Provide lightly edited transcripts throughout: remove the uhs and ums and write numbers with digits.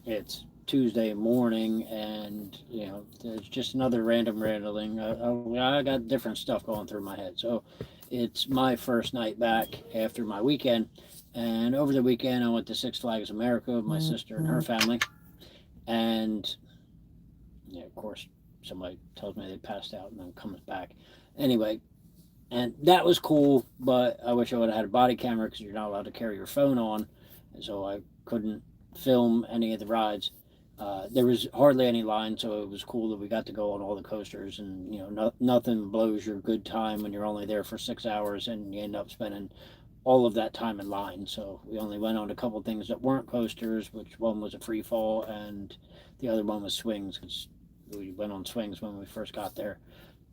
it's Tuesday morning, and there's just another random rambling. I got different stuff going through my head. So it's my first night back after my weekend, and over the weekend I went to Six Flags America with my sister and her family, and yeah, of course somebody tells me they passed out and then comes back. Anyway, and that was cool, but I wish I would have had a body camera because you're not allowed to carry your phone on, and so I couldn't film any of the rides. There was hardly any line, so it was cool that we got to go on all the coasters, and nothing blows your good time when you're only there for 6 hours and you end up spending all of that time in line. So we only went on a couple things that weren't coasters, which one was a free fall and the other one was swings, because we went on swings when we first got there.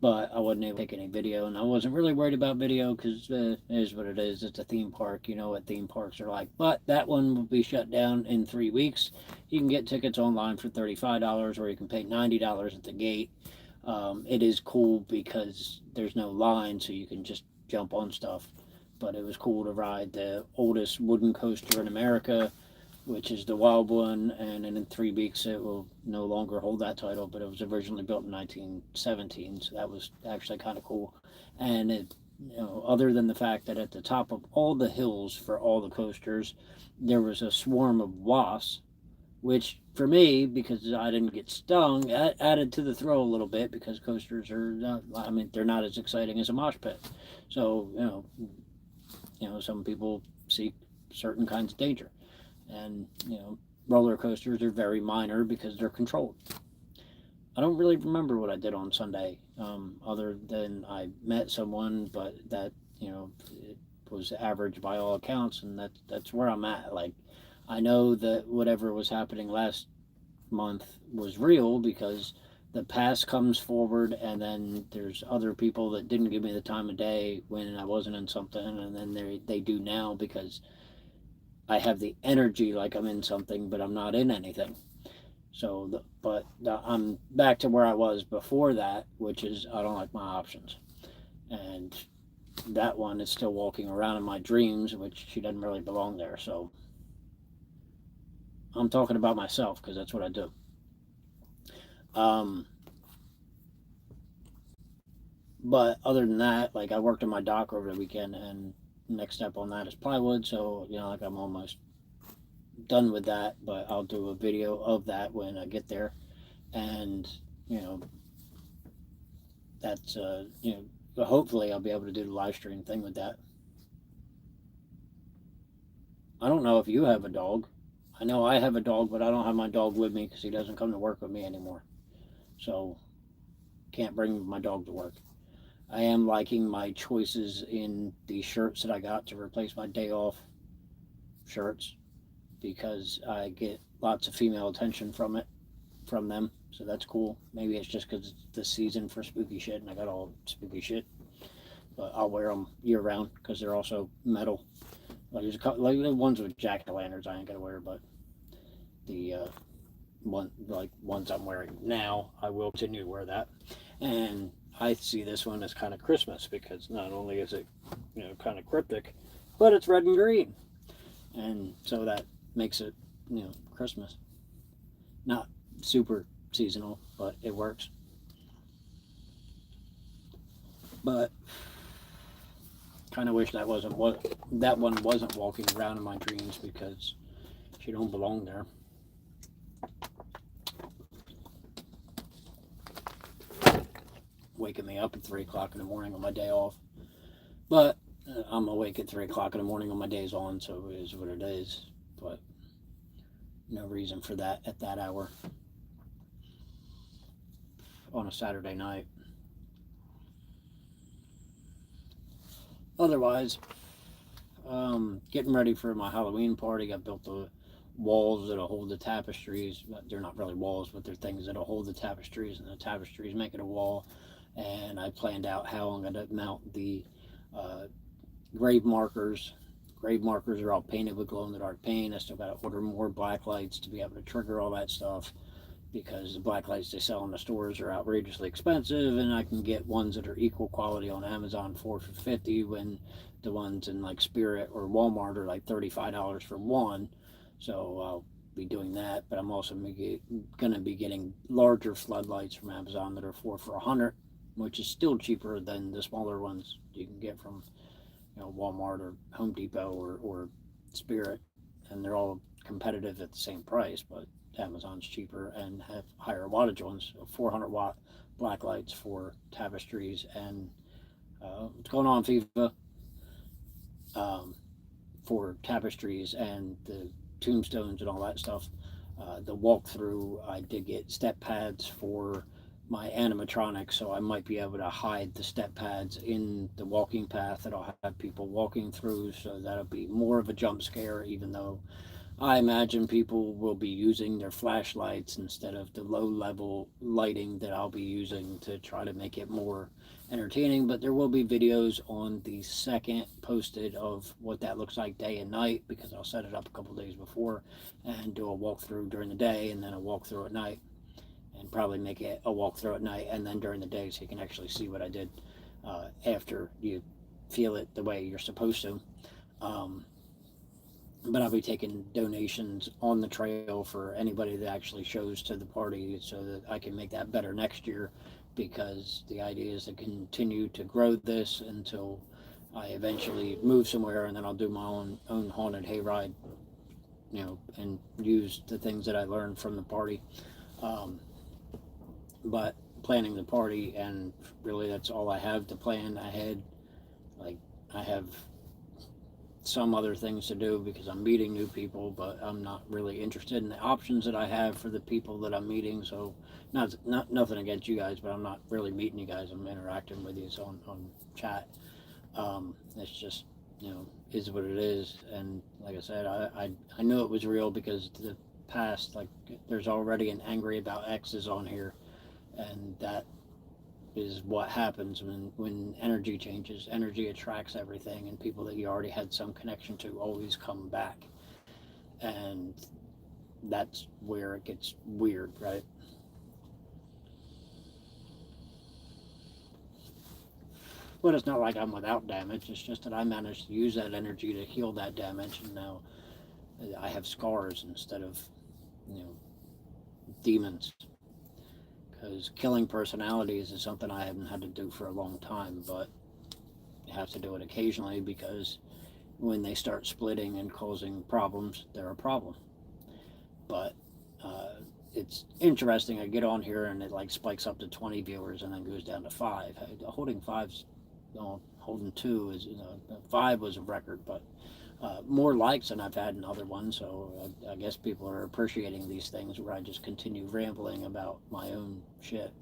But I wasn't able to take any video, and I wasn't really worried about video because it is what it is. It's a theme park. You know what theme parks are like. But that one will be shut down in 3 weeks. You can get tickets online for $35, or you can pay $90 at the gate. It is cool because there's no line, so you can just jump on stuff. But it was cool to ride the oldest wooden coaster in America, which is the Wild One, and in 3 weeks it will no longer hold that title. But it was originally built in 1917, so that was actually kind of cool. And other than the fact that at the top of all the hills for all the coasters, there was a swarm of wasps, which for me, because I didn't get stung, added to the thrill a little bit, because coasters are not, I mean, they're not as exciting as a mosh pit. So some people seek certain kinds of danger, and roller coasters are very minor because they're controlled. I don't really remember what I did on Sunday, other than I met someone, but that it was average by all accounts, and that's where I'm at. Like, I know that whatever was happening last month was real, because the past comes forward, and then there's other people that didn't give me the time of day when I wasn't in something, and then they do now, because I have the energy like I'm in something, but I'm not in anything. So, I'm back to where I was before that, which is I don't like my options, and that one is still walking around in my dreams, which she doesn't really belong there. So I'm talking about myself because that's what I do. Um, but other than that, like, I worked on my dock over the weekend, and next step on that is plywood. So like, I'm almost done with that, but I'll do a video of that when I get there, and you know that's hopefully I'll be able to do the live stream thing with that. I don't know if you have a dog. I know I have a dog, but I don't have my dog with me because he doesn't come to work with me anymore. So can't bring my dog to work. I am liking my choices in the shirts that I got to replace my day off shirts, because I get lots of female attention from them. So that's cool. Maybe it's just because it's the season for spooky shit, and I got all spooky shit. But I'll wear them year round because they're also metal. Like, there's a couple, like the ones with jack o' lanterns I ain't gonna wear, but the ones I'm wearing now, I will continue to wear that. And I see this one as kind of Christmas, because not only is it kind of cryptic, but it's red and green, and so that makes it Christmas. Not super seasonal, but it works. But kind of wish that one wasn't walking around in my dreams, because she don't belong there. Waking me up at 3 o'clock in the morning on my day off. But I'm awake at 3 o'clock in the morning on my days on, so it is what it is. But no reason for that at that hour on a Saturday night. Otherwise, getting ready for my Halloween party. I built the walls that'll hold the tapestries. They're not really walls, but they're things that'll hold the tapestries, and the tapestries make it a wall. And I planned out how I'm going to mount the uh, grave markers. Grave markers are all painted with glow in the dark paint. I still got to order more black lights to be able to trigger all that stuff, because the black lights they sell in the stores are outrageously expensive, and I can get ones that are equal quality on Amazon for $50, when the ones in like Spirit or Walmart are like $35 for one. So I'll be doing that, but I'm also going to be getting larger floodlights from Amazon that are 4 for $100, which is still cheaper than the smaller ones you can get from Walmart or Home Depot or Spirit, and they're all competitive at the same price, but Amazon's cheaper and have higher wattage ones. So 400-watt black lights for tapestries and what's going on, FIFA? Um, for tapestries and the tombstones and all that stuff. The walkthrough, I did get step pads for my animatronics, so I might be able to hide the step pads in the walking path that I'll have people walking through, so that'll be more of a jump scare, even though I imagine people will be using their flashlights instead of the low level lighting that I'll be using to try to make it more entertaining. But there will be videos on the second posted of what that looks like day and night, because I'll set it up a couple days before and do a walkthrough during the day and then a walkthrough at night, and probably make it a walkthrough at night and then during the day, so you can actually see what I did after you feel it the way you're supposed to. But I'll be taking donations on the trail for anybody that actually shows to the party, so that I can make that better next year, because the idea is to continue to grow this until I eventually move somewhere, and then I'll do my own haunted hayride, and use the things that I learned from the party. But planning the party, and really that's all I have to plan ahead. Like, I have some other things to do because I'm meeting new people, but I'm not really interested in the options that I have for the people that I'm meeting. So not nothing against you guys, but I'm not really meeting you guys. I'm interacting with you on chat. It's just, is what it is. And like I said, I knew it was real because the past, like, there's already an angry about exes on here, and that is what happens when energy changes. Energy attracts everything, and people that you already had some connection to always come back. And that's where it gets weird, right? But it's not like I'm without damage. It's just that I managed to use that energy to heal that damage, and now I have scars instead of, demons. Because killing personalities is something I haven't had to do for a long time, but you have to do it occasionally, because when they start splitting and causing problems, they're a problem. But it's interesting. I get on here and it like spikes up to 20 viewers and then goes down to 5. Holding 5's, holding 2 is, 5 was a record, but more likes than I've had in other ones. So I guess people are appreciating these things where I just continue rambling about my own shit.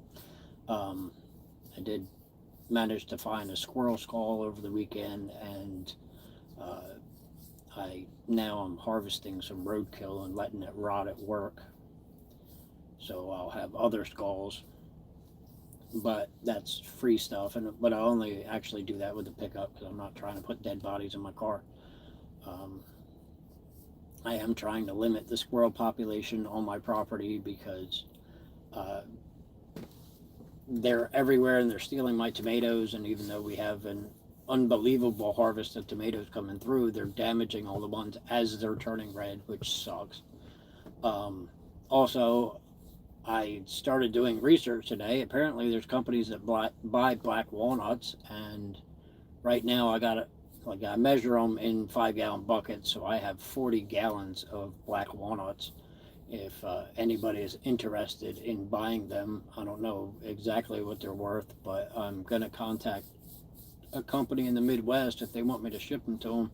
I did manage to find a squirrel skull over the weekend, and I'm harvesting some roadkill and letting it rot at work. So I'll have other skulls, but that's free stuff. But I only actually do that with the pickup, because I'm not trying to put dead bodies in my car. I am trying to limit the squirrel population on my property, because they're everywhere and they're stealing my tomatoes, and even though we have an unbelievable harvest of tomatoes coming through, they're damaging all the ones as they're turning red, which sucks. Also, I started doing research today. Apparently there's companies that buy black walnuts, and right now I measure them in 5-gallon buckets, so I have 40 gallons of black walnuts. If anybody is interested in buying them, I don't know exactly what they're worth, but I'm going to contact a company in the Midwest. If they want me to ship them to them,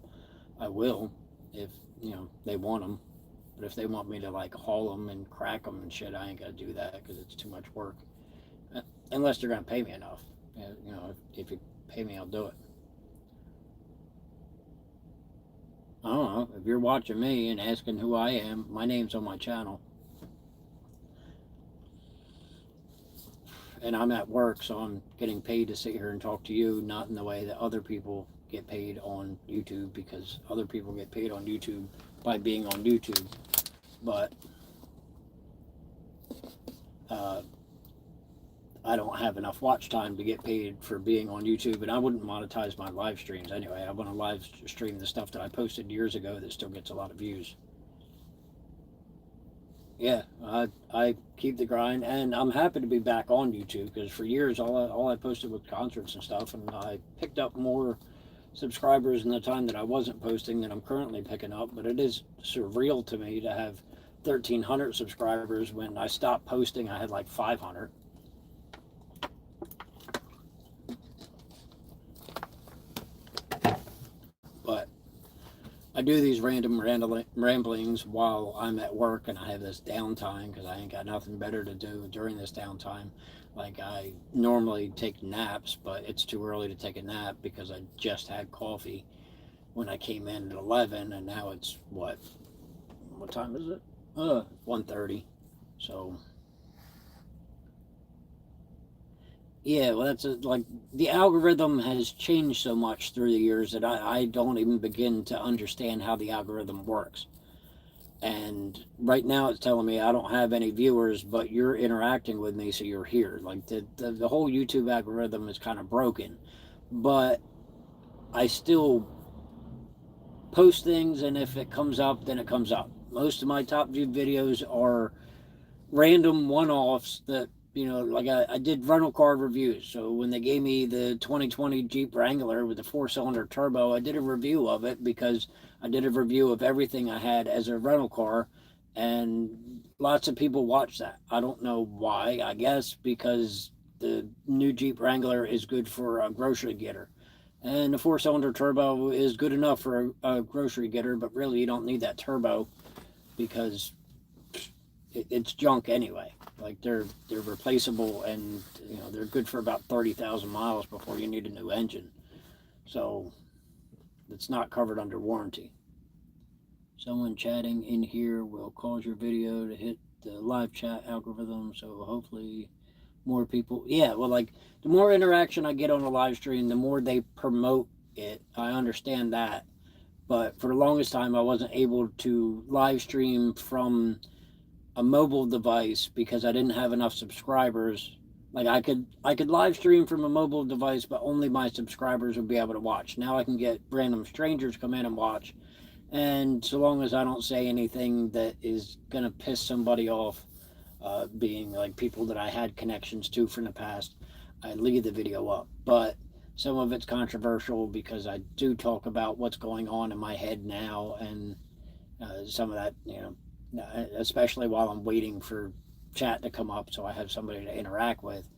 I will, if they want them. But if they want me to like haul them and crack them and shit, I ain't gonna do that, because it's too much work. Unless they're gonna pay me enough. If you pay me, I'll do it. I don't know. If you're watching me and asking who I am, my name's on my channel. And I'm at work, so I'm getting paid to sit here and talk to you, not in the way that other people get paid on YouTube, because other people get paid on YouTube by being on YouTube. But I don't have enough watch time to get paid for being on YouTube, and I wouldn't monetize my live streams anyway. I want to live stream the stuff that I posted years ago that still gets a lot of views. Yeah, I keep the grind, and I'm happy to be back on YouTube because for years all I posted was concerts and stuff, and I picked up more subscribers in the time that I wasn't posting than I'm currently picking up. But it is surreal to me to have 1,300 subscribers when I stopped posting. I had like 500. But I do these random ramblings while I'm at work and I have this downtime because I ain't got nothing better to do during this downtime. Like I normally take naps, but it's too early to take a nap because I just had coffee when I came in at 11, and now it's what time is it? 1:30. So yeah, well, like the algorithm has changed so much through the years that I don't even begin to understand how the algorithm works. And right now it's telling me I don't have any viewers, but you're interacting with me, so you're here. Like the whole YouTube algorithm is kind of broken, but I still post things, and if it comes up, then it comes up. Most of my top viewed videos are random one-offs that, like I did rental car reviews. So when they gave me the 2020 Jeep Wrangler with the four-cylinder turbo, I did a review of it because I did a review of everything I had as a rental car, and lots of people watch that. I don't know why. I guess because the new Jeep Wrangler is good for a grocery getter, and the four-cylinder turbo is good enough for a grocery getter, but really you don't need that turbo because it's junk anyway. Like they're replaceable, and they're good for about 30,000 miles before you need a new engine. So it's not covered under warranty. Someone chatting in here will cause your video to hit the live chat algorithm. So hopefully more people. Yeah, well, like the more interaction I get on a live stream, the more they promote it. I understand that, but for the longest time, I wasn't able to live stream from a mobile device because I didn't have enough subscribers. Like I could live stream from a mobile device, but only my subscribers would be able to watch. Now I can get random strangers come in and watch, and so long as I don't say anything that is gonna piss somebody off, being like people that I had connections to from the past, I leave the video up. But some of it's controversial because I do talk about what's going on in my head now, and some of that, especially while I'm waiting for chat to come up so I have somebody to interact with.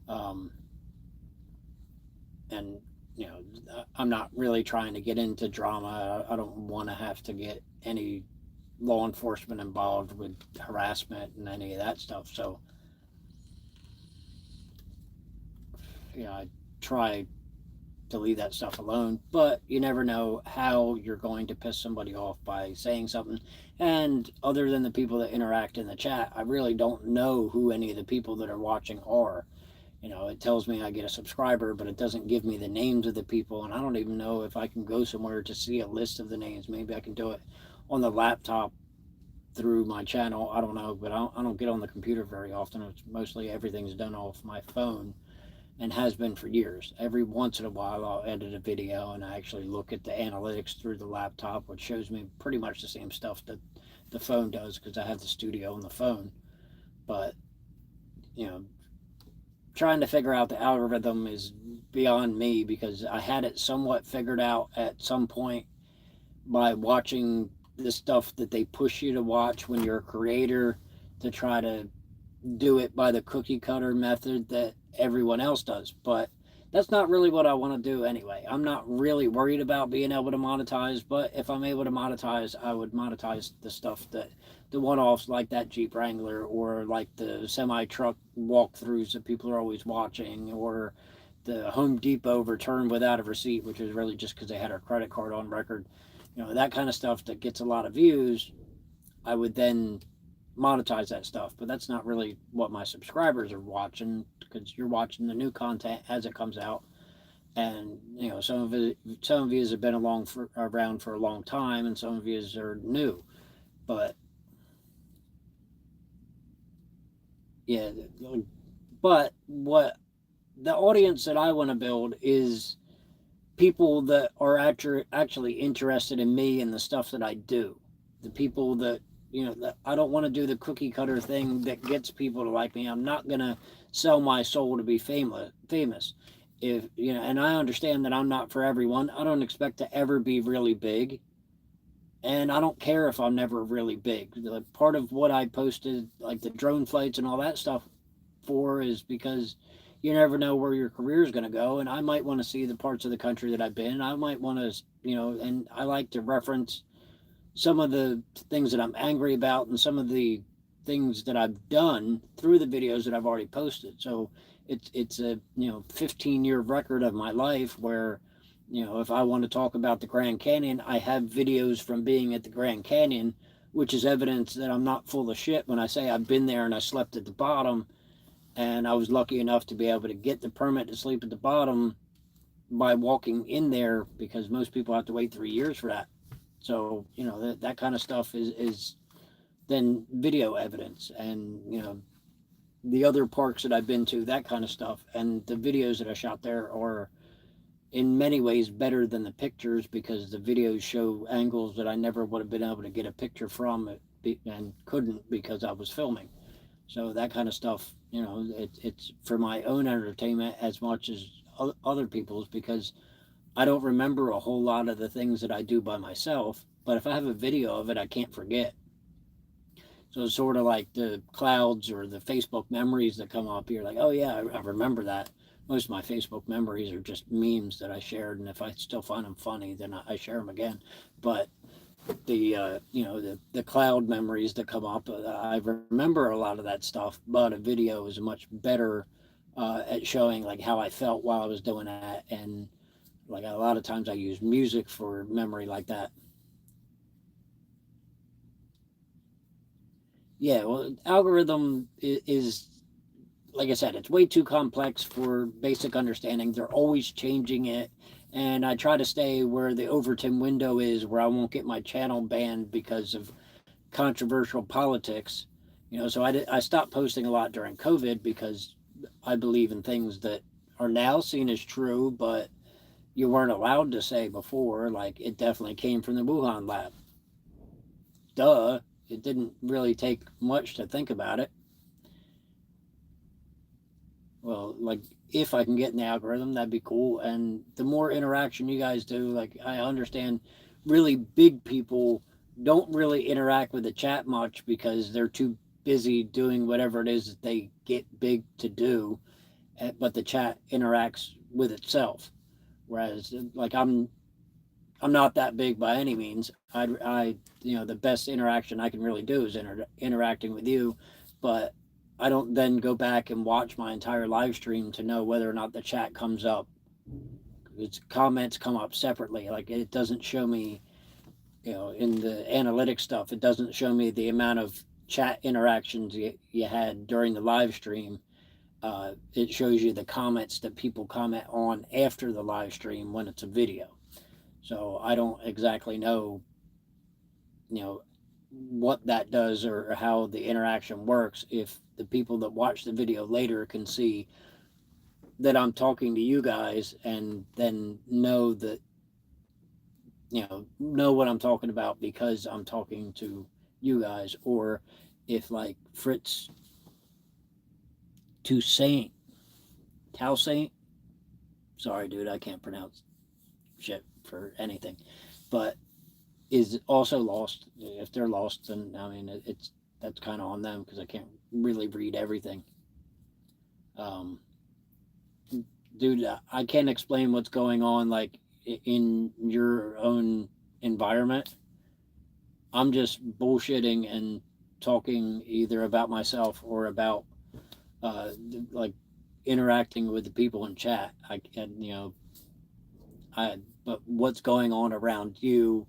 Um, and, I'm not really trying to get into drama. I don't want to have to get any law enforcement involved with harassment and any of that stuff. So, I try to leave that stuff alone, but you never know how you're going to piss somebody off by saying something. And other than the people that interact in the chat, I really don't know who any of the people that are watching are. It tells me I get a subscriber, but it doesn't give me the names of the people, and I don't even know if I can go somewhere to see a list of the names. Maybe I can do it on the laptop through my channel. I don't know, but I don't get on the computer very often. It's mostly everything's done off my phone, and has been for years. Every once in a while, I'll edit a video and I actually look at the analytics through the laptop, which shows me pretty much the same stuff that the phone does because I have the studio on the phone. But, you know, trying to figure out the algorithm is beyond me because I had it somewhat figured out at some point by watching the stuff that they push you to watch when you're a creator to try to do it by the cookie cutter method that everyone else does. But that's not really what I want to do anyway. I'm not really worried about being able to monetize, but if I'm able to monetize, I would monetize the stuff that the one-offs like that Jeep Wrangler, or like the semi-truck walkthroughs that people are always watching, or the Home Depot return without a receipt, which is really just because they had our credit card on record. That kind of stuff that gets a lot of views, I would then monetize that stuff. But that's not really what my subscribers are watching, because you're watching the new content as it comes out. And some of you have been around for a long time, and some of you are new. But yeah, but what the audience that I want to build is people that are actually interested in me and the stuff that I do. The people that I don't want to do the cookie cutter thing that gets people to like me. I'm not gonna sell my soul to be famous. If and I understand that I'm not for everyone. I don't expect to ever be really big, and I don't care if I'm never really big. Part of what I posted, like the drone flights and all that stuff, for is because you never know where your career is going to go, and I might want to see the parts of the country that I've been. I might want to, and I like to reference some of the things that I'm angry about and some of the things that I've done through the videos that I've already posted. So it's a 15-year record of my life where if I want to talk about the Grand Canyon, I have videos from being at the Grand Canyon, which is evidence that I'm not full of shit when I say I've been there and I slept at the bottom, and I was lucky enough to be able to get the permit to sleep at the bottom by walking in there, because most people have to wait 3 years for that. So that kind of stuff is then video evidence. And the other parks that I've been to, that kind of stuff, and the videos that I shot there are in many ways better than the pictures, because the videos show angles that I never would have been able to get a picture from it, and couldn't because I was filming. So that kind of stuff, it's for my own entertainment as much as other people's, because I don't remember a whole lot of the things that I do by myself, but if I have a video of it, I can't forget. So it's sort of like the clouds or the Facebook memories that come up. You're like, oh yeah, I remember that. Most of my Facebook memories are just memes that I shared, and if I still find them funny, then I share them again. But the cloud memories that come up, I remember a lot of that stuff, but a video is much better at showing like how I felt while I was doing that. And like a lot of times I use music for memory like that. Yeah, well, algorithm is, like I said, it's way too complex for basic understanding. They're always changing it, and I try to stay where the Overton window is, where I won't get my channel banned because of controversial politics. So I stopped posting a lot during COVID because I believe in things that are now seen as true, but you weren't allowed to say before. Like, it definitely came from the Wuhan lab. Duh. It didn't really take much to think about it. Well, like, if I can get in the algorithm, that'd be cool. And the more interaction you guys do, like, I understand really big people don't really interact with the chat much because they're too busy doing whatever it is that they get big to do. But the chat interacts with itself. Whereas, like, I'm not that big by any means. The best interaction I can really do is interacting with you, but I don't then go back and watch my entire live stream to know whether or not the chat comes up. Its comments come up separately. Like, it doesn't show me, in the analytics stuff, it doesn't show me the amount of chat interactions you had during the live stream. It shows you the comments that people comment on after the live stream when it's a video. So I don't exactly know, what that does or how the interaction works. If the people that watch the video later can see that I'm talking to you guys and then know that, know what I'm talking about because I'm talking to you guys, or if like Fritz Toussaint, sorry dude, I can't pronounce shit for anything, but is also lost. If they're lost, then I mean that's kind of on them because I can't really read everything. Dude, I can't explain what's going on like in your own environment. I'm just bullshitting and talking either about myself or about like interacting with the people in chat. But what's going on around you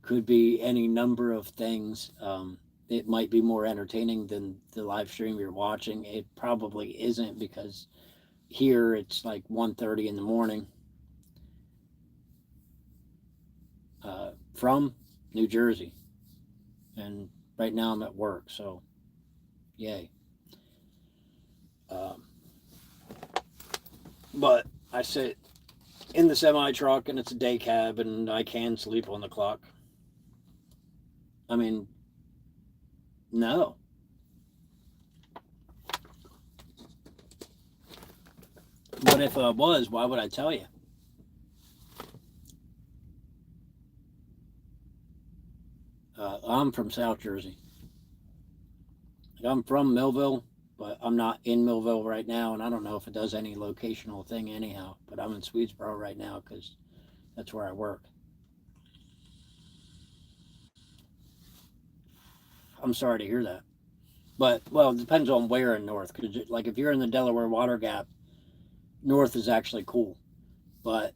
could be any number of things. It might be more entertaining than the live stream you're watching. It probably isn't, because here it's like 1:30 in the morning from New Jersey, and right now I'm at work, so yay. But I sit in the semi truck and it's a day cab and I can sleep on the clock. I mean, No. But if I was, why would I tell you? I'm from South Jersey. I'm from Millville, but I'm not in Millville right now, and I don't know if it does any locational thing anyhow. But I'm in Swedesboro right now because that's where I work. I'm sorry to hear that. But, well, it depends on where in North. Cause, like, if you're in the Delaware Water Gap, North is actually cool. But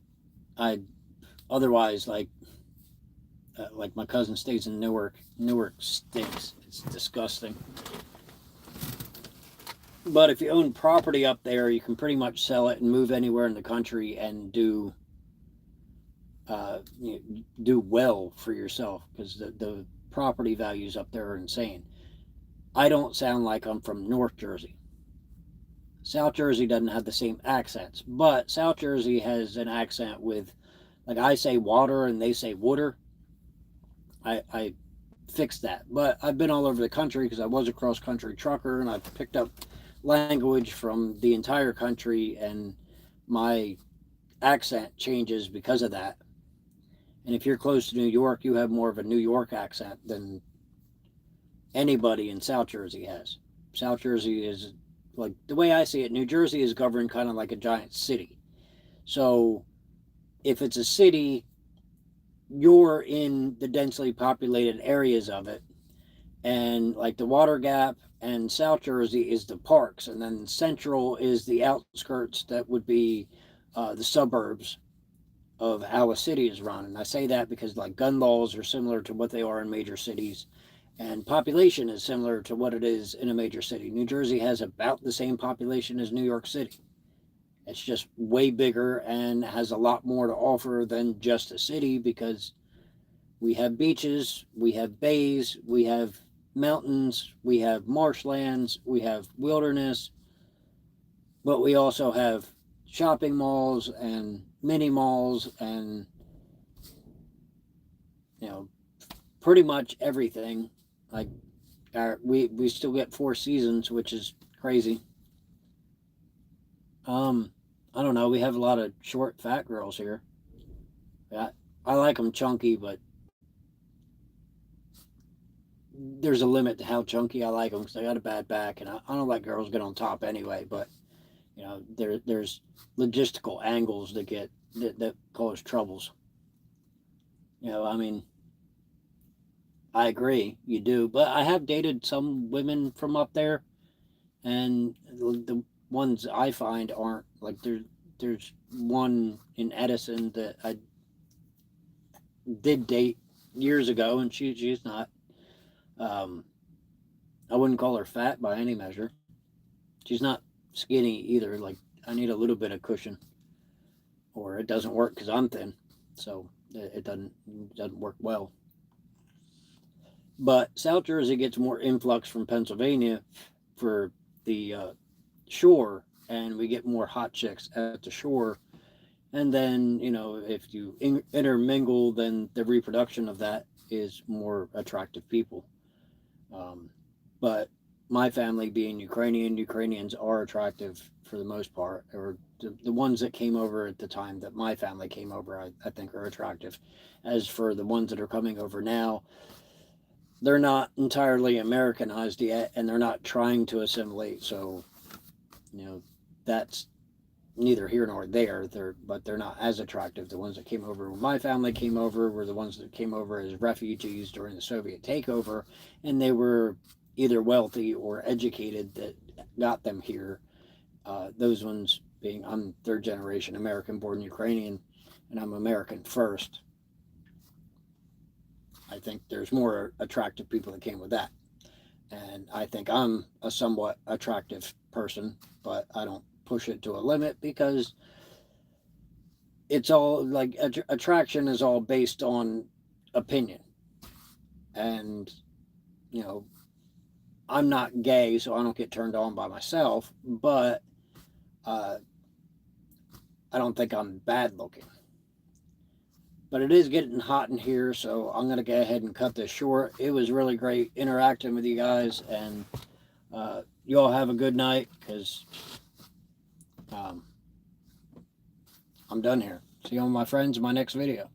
I, otherwise, like my cousin stays in Newark. Newark stinks. It's disgusting. But if you own property up there, you can pretty much sell it and move anywhere in the country and do well for yourself because the property values up there are insane. I don't sound like I'm from North Jersey. South Jersey doesn't have the same accents, but South Jersey has an accent with, like, I say water and they say water. I fixed that, but I've been all over the country because I was a cross country trucker and I've picked up language from the entire country, and my accent changes because of that. And if you're close to New York, you have more of a New York accent than anybody in South Jersey has. South Jersey is, like, the way I see it, New Jersey is governed kind of like a giant city. So if it's a city, you're in the densely populated areas of it. And like the Water Gap and South Jersey is the parks, and then Central is the outskirts that would be the suburbs of how a city is run. And I say that because, like, gun laws are similar to what they are in major cities, and population is similar to what it is in a major city. New Jersey has about the same population as New York City. It's just way bigger and has a lot more to offer than just a city because we have beaches, we have bays, we have mountains, we have marshlands, we have wilderness, but we also have shopping malls and mini malls and, pretty much everything. Like, we still get 4 seasons, which is crazy. I don't know. We have a lot of short, fat girls here. I like them chunky, but there's a limit to how chunky I like them because I got a bad back, and I don't like girls get on top anyway. But there's logistical angles that cause troubles. I mean, I agree, you do, but I have dated some women from up there, and the ones I find aren't like there's one in Edison that I did date years ago, and she's not. Um, I wouldn't call her fat by any measure. She's not skinny either. Like, I need a little bit of cushion, or it doesn't work because I'm thin, so it doesn't work well. But South Jersey gets more influx from Pennsylvania for the shore, and we get more hot chicks at the shore. And then, if you intermingle, then the reproduction of that is more attractive people. But my family being Ukrainian, Ukrainians are attractive for the most part, or the ones that came over at the time that my family came over, I think are attractive. As for the ones that are coming over now, they're not entirely Americanized yet, and they're not trying to assimilate. So, that's neither here nor there. But they're not as attractive. The ones that came over when my family came over were the ones that came over as refugees during the Soviet takeover, and they were either wealthy or educated that got them here. Those ones being, I'm third generation American-born Ukrainian, and I'm American first. I think there's more attractive people that came with that. And I think I'm a somewhat attractive person, but I don't push it to a limit because it's all like attraction is all based on opinion. And, I'm not gay, so I don't get turned on by myself, but I don't think I'm bad looking. But it is getting hot in here, so I'm going to go ahead and cut this short. It was really great interacting with you guys, and you all have a good night, because I'm done here. See you all, my friends, in my next video.